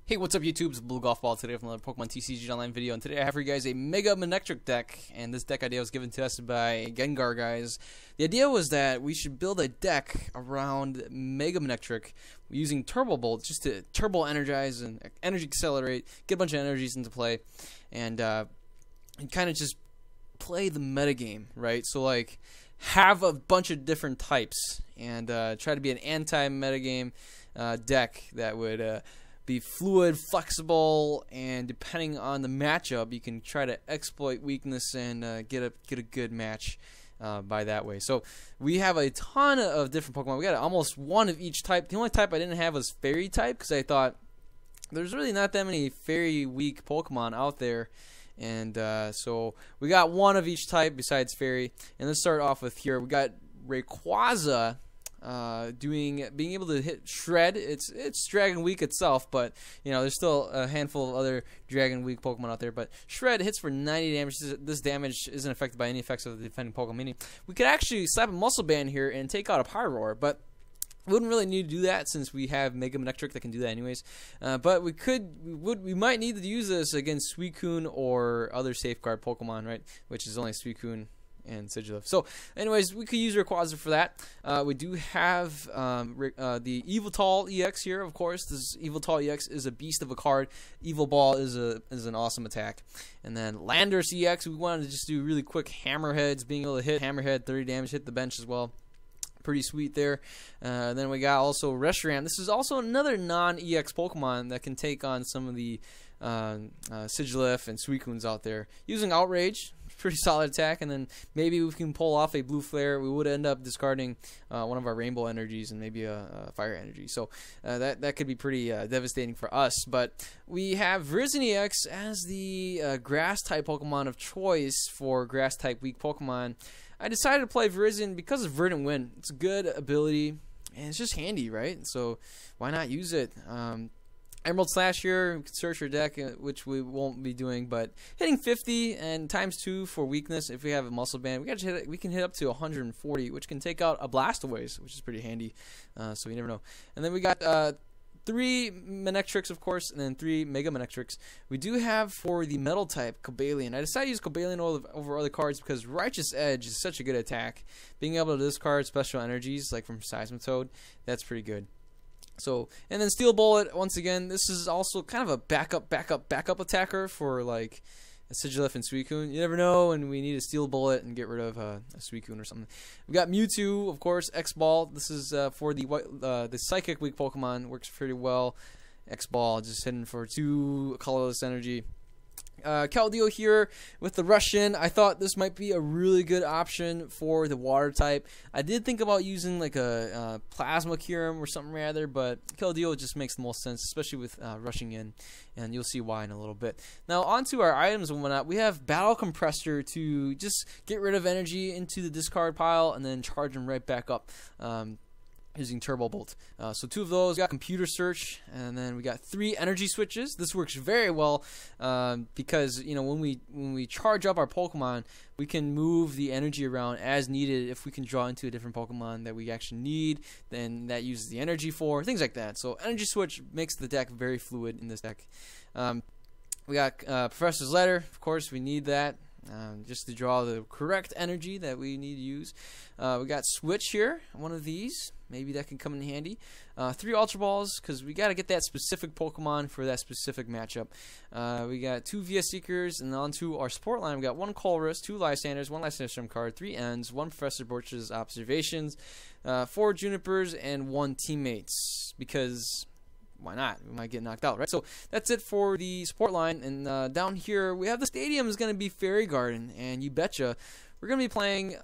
Hey, what's up YouTube? It's abluegolfball today with another Pokemon TCG Online video, and today I have for you guys a Mega Manectric deck, and this deck idea was given to us by Gengar guys. The idea was that we should build a deck around Mega Manectric using Turbo Bolt just to turbo energize and energy accelerate, get a bunch of energies into play, and kind of just play the metagame, right? So like have a bunch of different types and try to be an anti-metagame deck that would be fluid, flexible, and depending on the matchup, you can try to exploit weakness and get a good match by that way. So we have a ton of different Pokemon. We got almost one of each type. The only type I didn't have was Fairy type because I thought there's really not that many Fairy weak Pokemon out there. And so we got one of each type besides Fairy. And let's start off with here. We got Rayquaza. Being able to hit Shred. It's Dragon Weak itself, but you know there's still a handful of other Dragon Weak Pokemon out there. But Shred hits for 90 damage. This damage isn't affected by any effects of the defending Pokemon. Meaning we could actually slap a Muscle Band here and take out a Pyroar, but we wouldn't really need to do that since we have Mega Manectric that can do that anyways. But we might need to use this against Suicune or other safeguard Pokemon, right? Which is only Suicune and Sigilyph. So anyways, we could use Rayquaza for that. We do have the Yveltal EX here, of course. This Yveltal EX is a beast of a card. Evil Ball is an awesome attack. And then Landorus EX, we wanted to just do really quick Hammerheads, being able to hit Hammerhead 30 damage, hit the bench as well. Pretty sweet there. Then we got also Reshiram. This is also another non-EX Pokemon that can take on some of the Sigilyph and Suicunes out there. Using Outrage, pretty solid attack, and then maybe we can pull off a Blue Flare. We would end up discarding one of our Rainbow energies and maybe a Fire energy. So that could be pretty devastating for us. But we have Virizion EX as the Grass-type Pokemon of choice for Grass-type weak Pokemon. I decided to play Virizion because of Verdant Wind. It's a good ability, and it's just handy, right? So why not use it? Emerald Slash here, we can search your deck, which we won't be doing, but hitting 50 and ×2 for weakness. If we have a Muscle Band, we can hit up to 140, which can take out a Blastoise, which is pretty handy. So you never know. And then we got 3 Manectrics, of course, and then 3 Mega Manectrics. We do have for the Metal type Cobalion. I decided to use Cobalion over other cards because Righteous Edge is such a good attack. Being able to discard special energies like from Seismitoad, that's pretty good. So, and then Steel Bullet, once again, this is also kind of a backup attacker for like a Sigilyph and Suicune. You never know when we need a Steel Bullet and get rid of a Suicune or something. We got Mewtwo, of course, X-Ball. This is for the Psychic weak Pokemon. Works pretty well. X-Ball, just hitting for 2 colorless energy. Keldeo here with the Russian. I thought this might be a really good option for the water type. I did think about using like a Plasma Kyurem or something rather, but Keldeo just makes the most sense, especially with rushing in, and you'll see why in a little bit. Now onto our items and whatnot. We have Battle Compressor to just get rid of energy into the discard pile and then charge them right back up. Using Turbo Bolt. So 2 of those. We got Computer Search, and then we got 3 energy switches. This works very well because you know when we charge up our Pokemon, we can move the energy around as needed. If we can draw into a different Pokemon that we actually need, then that uses the energy for things like that. So energy switch makes the deck very fluid in this deck. We got Professor's Letter. Of course, we need that. Just to draw the correct energy that we need to use. We got Switch here, one of these. Maybe that can come in handy. 3 Ultra Balls, because we got to get that specific Pokemon for that specific matchup. We got 2 VS Seekers, and on to our support line, we got 1 Colress, 2 Lysanders, 1 Lysander card, 3 Ends, 1 Professor Birch's Observations, 4 Junipers, and 1 Teammates, because why not? We might get knocked out, right? So that's it for the support line. And down here, we have the stadium is going to be Fairy Garden. And you betcha, we're going to be playing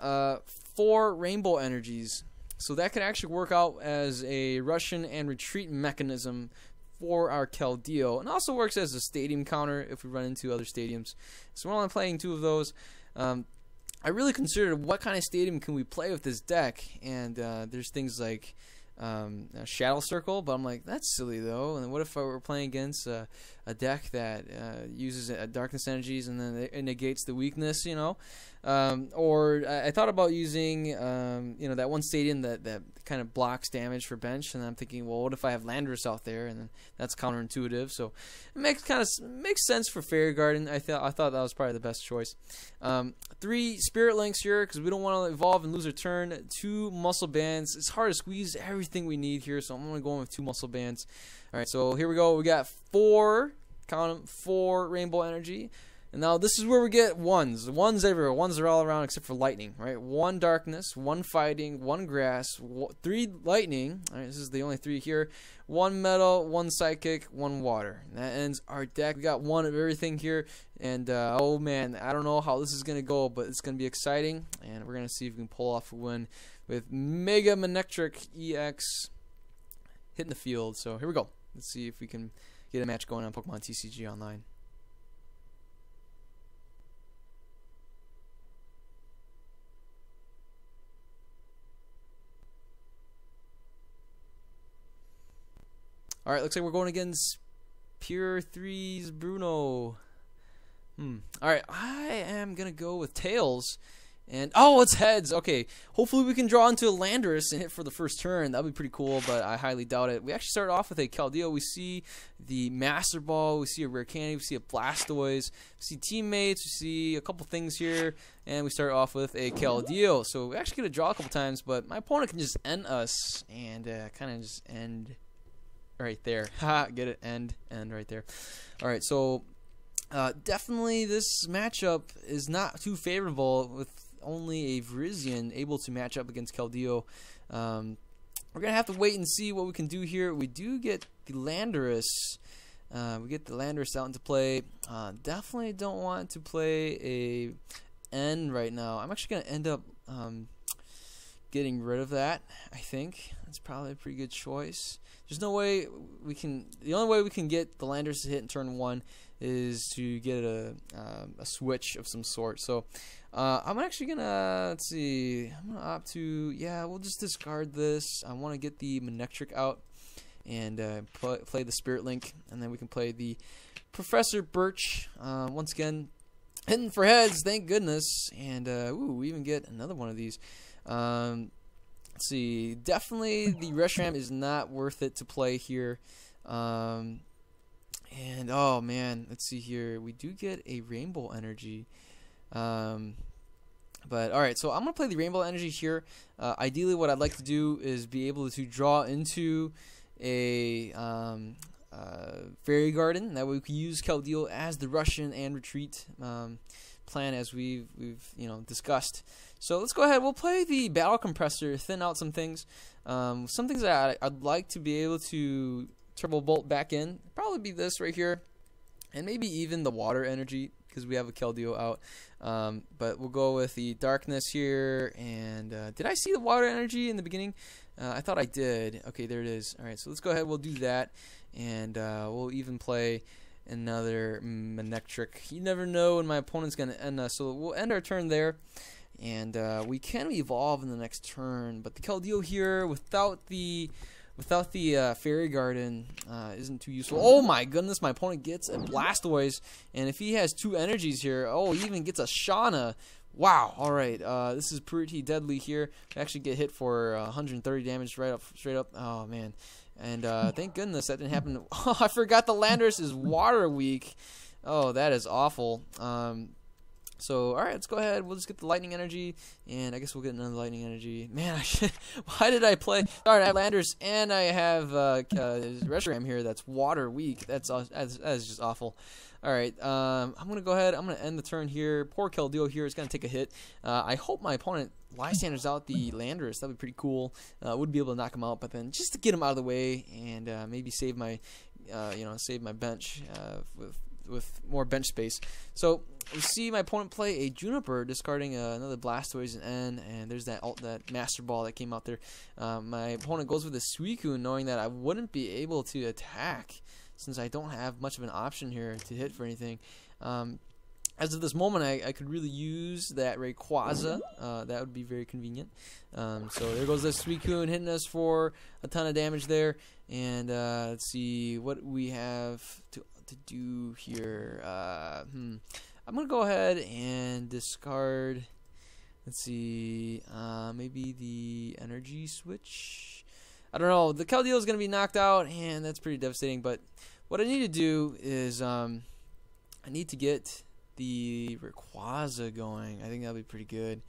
4 Rainbow Energies. So that could actually work out as a Russian and retreat mechanism for our Keldeo. And also works as a stadium counter if we run into other stadiums. So we're only playing 2 of those. I really considered what kind of stadium can we play with this deck. And there's things like Shadow Circle, but I'm like, that's silly though. And what if I were playing against a deck that uses darkness energies and then it negates the weakness, you know. Or I thought about using you know, that one stadium that kind of blocks damage for bench, and I'm thinking, well, what if I have Landorus out there, and then that's counterintuitive. So it makes sense for Fairy Garden. I thought that was probably the best choice. 3 Spirit Links here because we don't want to evolve and lose a turn. 2 Muscle Bands. It's hard to squeeze everything we need here, so I'm going to go in with 2 Muscle Bands. All right, so here we go. We got 4, count them, 4 Rainbow Energy. And now this is where we get ones. Ones everywhere. Ones are all around except for lightning, right? 1 darkness, 1 fighting, 1 grass, 3 lightning. All right, this is the only 3 here. 1 metal, 1 psychic, 1 water. And that ends our deck. We got 1 of everything here. And oh man, I don't know how this is gonna go, but it's gonna be exciting. And we're gonna see if we can pull off a win with Mega Manectric EX hitting the field. So here we go. Let's see if we can get a match going on Pokemon TCG Online. All right, looks like we're going against Pure 3's Bruno. All right, I am going to go with Tails. And, oh, it's heads. Okay, hopefully we can draw into a Landorus and hit for the first turn. That would be pretty cool, but I highly doubt it. We actually start off with a Keldeo. We see the Master Ball. We see a Rare Candy. We see a Blastoise. We see Teammates. We see a couple things here. And we start off with a Keldeo. So we actually get a draw a couple times, but my opponent can just end us and kind of just end right there. Ha, get it? End right there. All right, so definitely this matchup is not too favorable with only a Virizion able to match up against Keldeo. We're going to have to wait and see what we can do here. We do get the Landorus. We get the Landorus out into play. Definitely don't want to play a N right now. I'm actually going to end up getting rid of that, I think. That's probably a pretty good choice. There's no way we can... The only way we can get the Landorus to hit in turn 1 is to get a switch of some sort. So I'm actually going to... Let's see. I'm going to opt to... Yeah, we'll just discard this. I want to get the Manectric out and play the Spirit Link. And then we can play the Professor Birch. Once again, hitting for heads. Thank goodness. And ooh, we even get another one of these. Let's see. Definitely the Reshiram is not worth it to play here. And oh man, let's see here. We do get a Rainbow Energy. But alright, so I'm going to play the Rainbow Energy here. Ideally what I'd like to do is be able to draw into a Fairy Garden. That way we can use Keldeo as the Russian and retreat plan as we've discussed. So let's go ahead. We'll play the Battle Compressor, thin out some things. Some things that I'd like to be able to Turbo Bolt back in. Probably be this right here, and maybe even the Water Energy because we have a Keldeo out. But we'll go with the Darkness here. And did I see the Water Energy in the beginning? I thought I did. Okay, there it is. All right, so let's go ahead. We'll do that, and we'll even play another Manectric. You never know when my opponent's going to end us, so we'll end our turn there. And we can evolve in the next turn, but the Keldeo here without the Fairy Garden isn't too useful. Oh my goodness, my opponent gets a Blastoise, and if he has 2 energies here, oh, he even gets a Shauna. Wow. All right, this is pretty deadly here. We actually get hit for 130 damage straight up. Oh man, and thank goodness that didn't happen. Oh, I forgot the Landorus is water weak. Oh, that is awful. So, alright, let's go ahead. We'll just get the Lightning Energy, and I guess we'll get another Lightning Energy. Man, why did I play? Alright, I have Landorus, and I have Reshiram here that's water weak. That is just awful. Alright, I'm going to go ahead. I'm going to end the turn here. Poor Keldeo here is going to take a hit. I hope my opponent Lystanders out the Landorus. That would be pretty cool. Would be able to knock him out, but then just to get him out of the way and maybe save my, save my bench with more bench space. So we see my opponent play a Juniper, discarding another Blastoise and N, and there's that Master Ball that came out there. My opponent goes with a Suicune, knowing that I wouldn't be able to attack since I don't have much of an option here to hit for anything. as of this moment, I could really use that Rayquaza. That would be very convenient. So there goes this Suicune hitting us for a ton of damage there. And let's see what we have to do here. I'm going to go ahead and discard, let's see, maybe the energy switch. I don't know. The Keldeo is going to be knocked out, and that's pretty devastating. But what I need to do is I need to get the Rayquaza going. I think that'll be pretty good.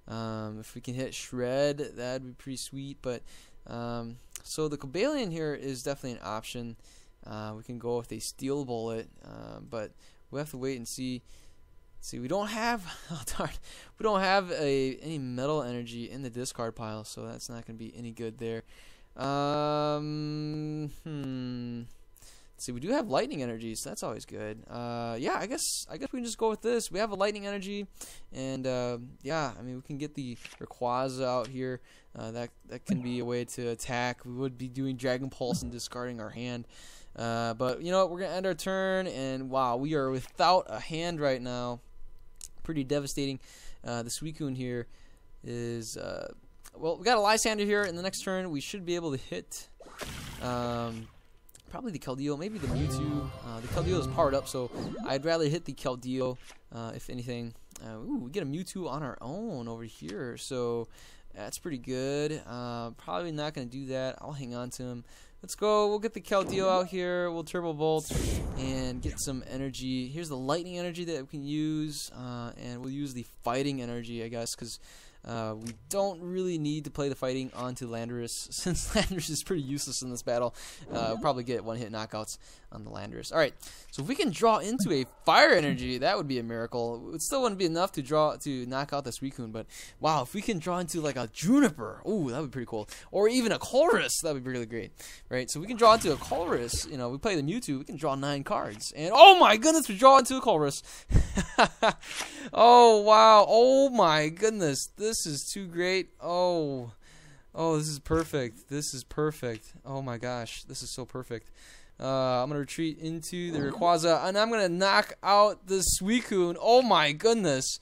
If we can hit Shred, that'd be pretty sweet. But so the Cobalion here is definitely an option. We can go with a Steel Bullet, but we have to wait and see. See, we don't have we don't have any metal energy in the discard pile, so that's not going to be any good there. See, we do have lightning energy, so that's always good. Yeah, I guess we can just go with this. We have a lightning energy, and yeah, I mean, we can get the Rayquaza out here. That can be a way to attack. We would be doing Dragon Pulse and discarding our hand. But you know what? We're gonna end our turn, and wow, we are without a hand right now. Pretty devastating. The Suicune here is well, we got a Lysander here. In the next turn, we should be able to hit probably the Keldeo, maybe the Mewtwo. The Keldeo is powered up, so I'd rather hit the Keldeo if anything. Ooh, we get a Mewtwo on our own over here, so that's pretty good. Probably not going to do that. I'll hang on to him. Let's go. We'll get the Keldeo out here. We'll Turbo Bolt and get some energy. Here's the lightning energy that we can use, and we'll use the fighting energy, I guess, because we don't really need to play the fighting onto Landorus, since Landorus is pretty useless in this battle. We'll probably get one-hit knockouts on the Landorus. Alright, so if we can draw into a fire energy, that would be a miracle. It still wouldn't be enough to knock out the Suicune, but wow, if we can draw into like a Juniper, ooh, that would be pretty cool. Or even a Colress, that would be really great. Right, so we can draw into a Colress. You know, we play the Mewtwo, we can draw 9 cards. And oh my goodness, we draw into a Colress. Oh wow, oh my goodness, this is too great. Oh, this is perfect. This is perfect. Oh my gosh, this is so perfect. I'm gonna retreat into the Rayquaza, and I'm gonna knock out the Suicune. Oh my goodness.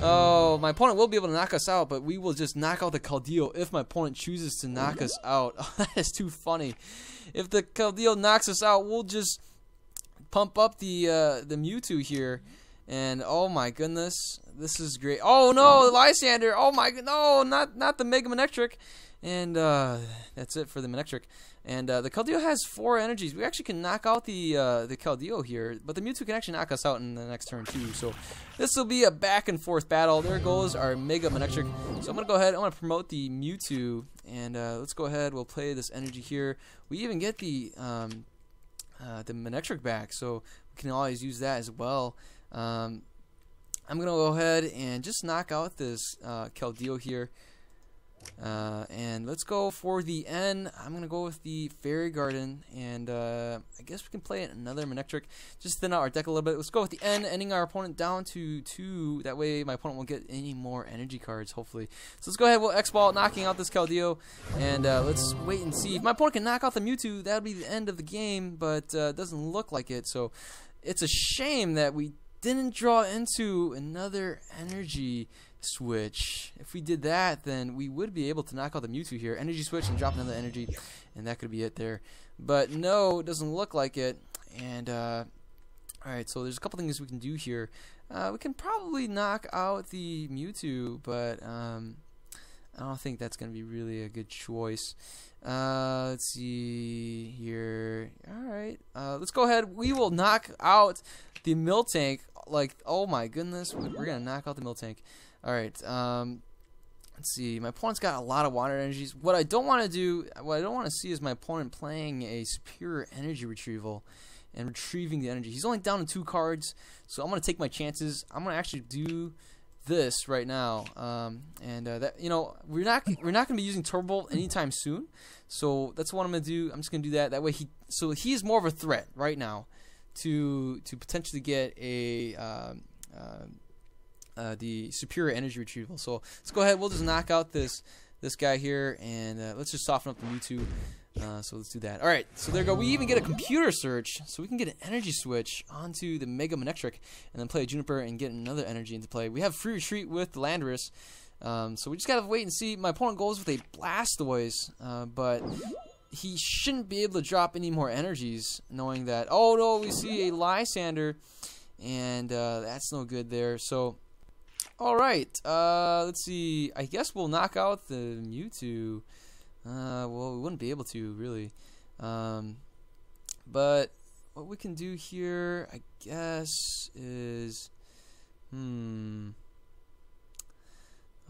Oh, my opponent will be able to knock us out, but we will just knock out the Keldeo if my opponent chooses to knock us out. Oh, that is too funny. If the Keldeo knocks us out, we'll just pump up the Mewtwo here. And oh my goodness, this is great. Oh no, the Lysander. Oh my god, no, not the Mega Manectric. And that's it for the Manectric. And the Keldeo has 4 energies. We actually can knock out the Keldeo here, but the Mewtwo can actually knock us out in the next turn too. So this will be a back and forth battle. There goes our Mega Manectric. So I'm gonna go ahead. I'm gonna promote the Mewtwo, and let's go ahead. We'll play this energy here. We even get the Manectric back, so we can always use that as well. I'm gonna go ahead and just knock out this Keldeo here. And let's go for the N. I'm gonna go with the Fairy Garden, and I guess we can play another Manectric, just thin out our deck a little bit. Let's go with the N, ending our opponent down to 2. That way my opponent won't get any more energy cards, hopefully. So let's go ahead. We'll X-Ball, knocking out this Keldeo, and let's wait and see. If my opponent can knock out the Mewtwo, that would be the end of the game, but it doesn't look like it. So it's a shame that we didn't draw into another energy switch. If we did that, then we would be able to knock out the Mewtwo here. Energy switch and drop another energy, and that could be it there. But no, it doesn't look like it. And alright, so there's a couple things we can do here. We can probably knock out the Mewtwo, but I don't think that's going to be really a good choice. Let's see here. Alright, let's go ahead. We will knock out the Miltank. Like, oh my goodness, we're going to knock out the Miltank. Alright, let's see. My opponent's got a lot of water energies. What I don't want to do, what I don't want to see is my opponent playing a superior energy retrieval and retrieving the energy. He's only down to 2 cards, so I'm going to take my chances. I'm going to actually do this right now. That, you know, we're not going to be using Turbo Bolt anytime soon. So that's what I'm going to do. I'm just going to do that. That way he's more of a threat right now to potentially get a the superior energy retrieval. So let's go ahead. We'll just knock out this guy here, and let's just soften up the Mewtwo. So let's do that. All right, so there we go. We even get a computer search, so we can get an energy switch onto the Mega Manectric, and then play a Juniper and get another energy into play. We have free retreat with the Landorus, so we just gotta wait and see. My opponent goes with a Blastoise, but he shouldn't be able to drop any more energies, knowing that. Oh no, we see a Lysander, and that's no good there. So, all right, let's see. I guess we'll knock out the Mewtwo. Well, we wouldn't be able to, really. But what we can do here, I guess, is...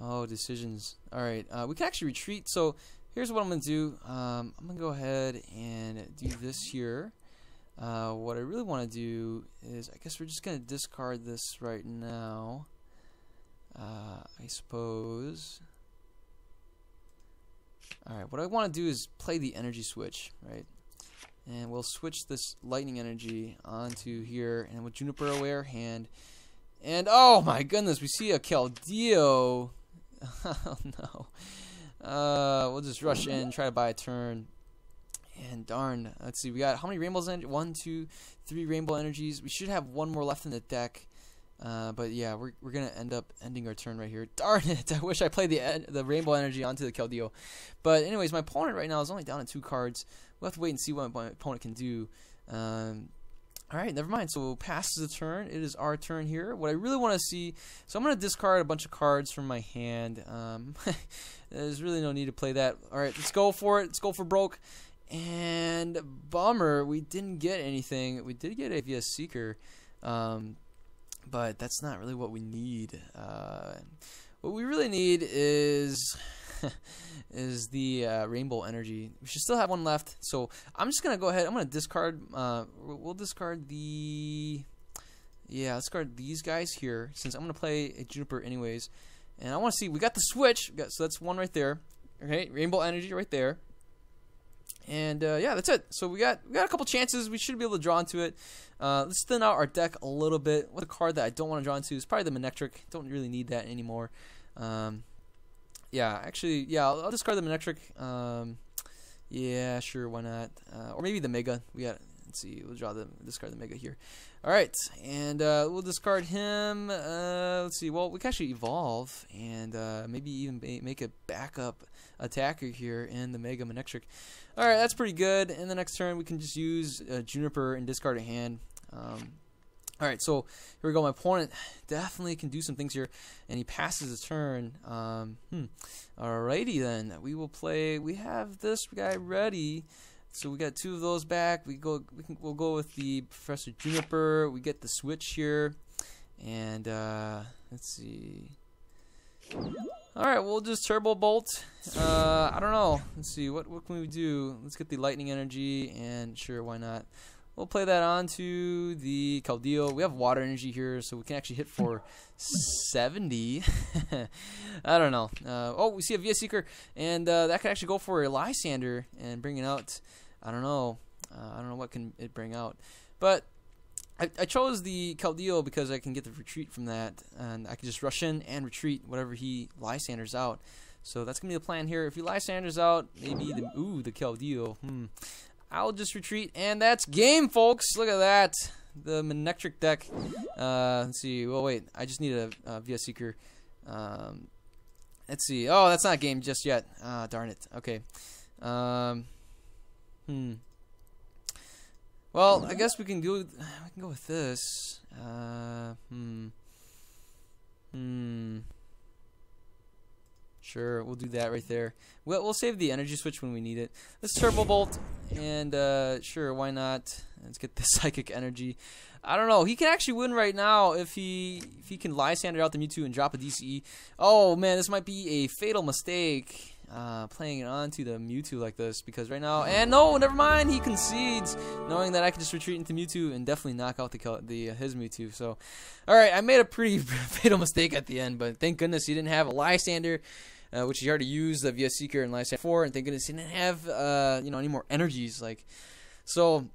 Oh, decisions. Alright, we can actually retreat. So, here's what I'm going to do. I'm going to go ahead and do this here. What I really want to do is, I guess we're just going to discard this right now. I suppose... Alright, what I want to do is play the energy switch, right? And we'll switch this lightning energy onto here, and with Juniper aware hand. And oh my goodness, we see a Keldeo. Oh no. We'll just rush in, try to buy a turn. And darn, let's see, we got how many rainbows? 1, 2, 3 rainbow energies. We should have one more left in the deck. But yeah, we're gonna end up ending our turn right here. Darn it! I wish I played the rainbow energy onto the Keldeo. But anyways, my opponent right now is only down to 2 cards. We'll have to wait and see what my opponent can do. All right, never mind. So we'll pass the turn. It is our turn here. What I really want to see, so I'm gonna discard a bunch of cards from my hand. There's really no need to play that. All right, let's go for it. Let's go for broke. And bummer, we didn't get anything. We did get a VS Seeker. But that's not really what we need. What we really need is is the rainbow energy. We should still have one left. So I'm just gonna go ahead. I'm gonna discard. We'll discard the. Yeah, let's discard these guys here since I'm gonna play a Juniper anyways. And I want to see. We got the switch. So that's one right there. Okay, rainbow energy right there. And yeah, that's it. So we got a couple chances. We should be able to draw into it. Let's thin out our deck a little bit. What a card that I don't want to draw into is probably the Manectric. Don't really need that anymore. Yeah, actually, yeah, I'll discard the Manectric. Yeah, sure, why not? Or maybe the Mega. Let's see. We'll discard the Mega here. All right, and we'll discard him. Let's see. Well, we can actually evolve and maybe even make a backup attacker here in the Mega Manectric. All right, that's pretty good. In the next turn, we can just use Juniper and discard a hand. All right, so here we go. My opponent definitely can do some things here, and he passes his turn. Alrighty then, we will play. We have this guy ready. So we got 2 of those back. We'll go with the Professor Juniper. We get the switch here, and let's see. All right, we'll just Turbo Bolt. I don't know. Let's see. What can we do? Let's get the lightning energy, and sure, why not? We'll play that onto the Keldeo. We have water energy here, so we can actually hit for 70. I don't know. Oh, we see a VS Seeker, and that could actually go for a Lysander and bring it out. I don't know. I don't know what can it bring out, but I chose the Keldeo because I can get the retreat from that, and I can just rush in and retreat whatever he Lysanders out. So that's gonna be the plan here. If he Lysanders out, maybe the Keldeo. I'll just retreat, and that's game, folks. Look at that. The Manectric deck. Let's see. Well, wait. I just need a VS Seeker. Let's see. Oh, that's not game just yet. Darn it. Okay. Well, I guess we can go with this. Sure, we'll do that right there. We'll save the energy switch when we need it. Let's Turbo Bolt, and sure, why not? Let's get the psychic energy. I don't know. He can actually win right now if he can Lysander out the Mewtwo and drop a DCE. Oh man, this might be a fatal mistake. Playing it onto the Mewtwo like this, because right now, and no, never mind, he concedes, knowing that I can just retreat into Mewtwo and definitely knock out his Mewtwo. So, all right, I made a pretty fatal mistake at the end, but thank goodness he didn't have a Lysander, which he already used the VS Seeker and Lysander 4, and thank goodness he didn't have any more energies. So.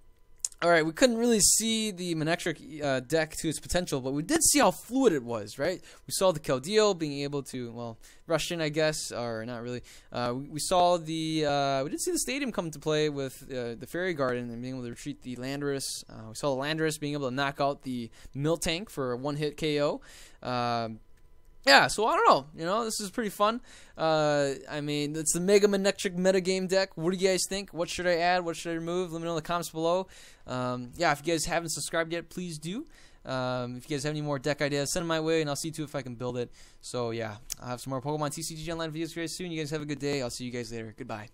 All right, we couldn't really see the Manectric deck to its potential, but we did see how fluid it was, right? We saw the Keldeo being able to, well, rush in, I guess, or not really. We saw the, we did see the Stadium come to play with the Fairy Garden and being able to retreat the Landorus. We saw the Landorus being able to knock out the Miltank for a one-hit KO. Yeah, so I don't know. You know, this is pretty fun. I mean, it's the Mega Manectric metagame deck. What do you guys think? What should I add? What should I remove? Let me know in the comments below. Yeah, if you guys haven't subscribed yet, please do. If you guys have any more deck ideas, send them my way, and I'll see to it if I can build it. So, yeah, I'll have some more Pokemon TCG Online videos for you guys soon. You guys have a good day. I'll see you guys later. Goodbye.